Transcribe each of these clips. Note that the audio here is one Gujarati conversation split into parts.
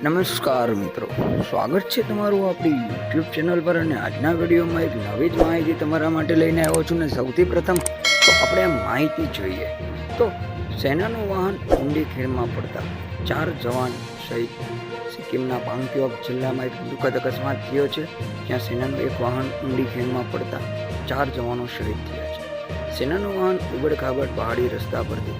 નમસ્કાર મિત્રો, સ્વાગત છે તમારું આપણી યુટ્યુબ ચેનલ પર. અને આજના વિડીયોમાં એક નવી જ માહિતી તમારા માટે લઈને આવ્યો છું. ને સૌથી પ્રથમ તો આપણે માહિતી જોઈએ તો સેનાનું વાહન ઊંડી ખીણમાં પડતા 4 જવાન શહીદ. સિક્કિમના પાંગયોંગ જિલ્લામાં એક દુઃખદ અકસ્માત થયો છે, જ્યાં સેનાનું એક વાહન ઊંડી ખીણમાં પડતા 4 જવાનો શહીદ થયા છે. સેનાનું વાહન ઉબડ-ખાબડ પહાડી રસ્તા પરથી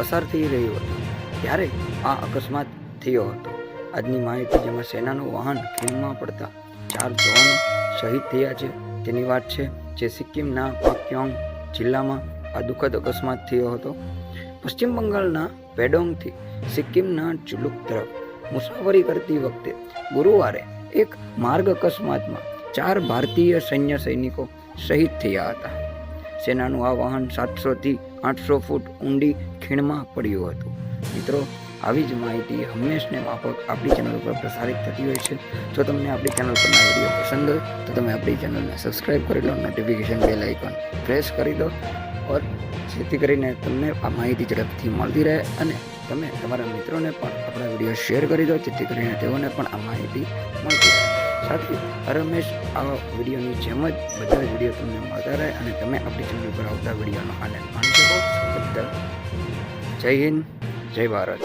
પસાર થઈ રહ્યું હતું ત્યારે આ અકસ્માત થયો હતો. આજની માહિતી જેમાં સેનાનું વાહન ખીણમાં પડતા 4 જવાનો શહીદ થયા છે તેની વાત છે, જે સિક્કિમના પાંગયોંગ જિલ્લામાં આ દુઃખદ અકસ્માત થયો હતો. પશ્ચિમ બંગાળના પેડોંગથી સિક્કિમના ચુલુક તરફ મુસાફરી કરતી વખતે ગુરુવારે એક માર્ગ અકસ્માતમાં 4 ભારતીય સૈન્ય સૈનિકો શહીદ થયા હતા. સેનાનું આ વાહન 700 થી 800 ફૂટ ઊંડી ખીણમાં પડ્યું હતું. મિત્રો, આવી જ માહિતી હંમેશને માફક આપણી ચેનલ પર પ્રસારિત થતી હોય છે. જો તમને આપણી ચેનલ પરના વિડીયો પસંદ હોય તો તમે આપણી ચેનલને સબસ્ક્રાઈબ કરી લો, નોટિફિકેશન બેલ આઇકન પ્રેસ કરી દો, ઓર જેથી કરીને તમને આ માહિતી ઝડપથી મળતી રહે અને તમે તમારા મિત્રોને પણ આપણા વિડીયો શેર કરી દો, જેથી કરીને તેઓને પણ આ માહિતી મળતી રહે. સાથે હંમેશ આવા વિડીયોની જેમ જ બધા જ વિડીયો તમને મળતા રહે અને તમે આપણી ચેનલ પર આવતા વિડીયોનો આનંદ માણી શકો. જય હિન્દ, જય ભારત.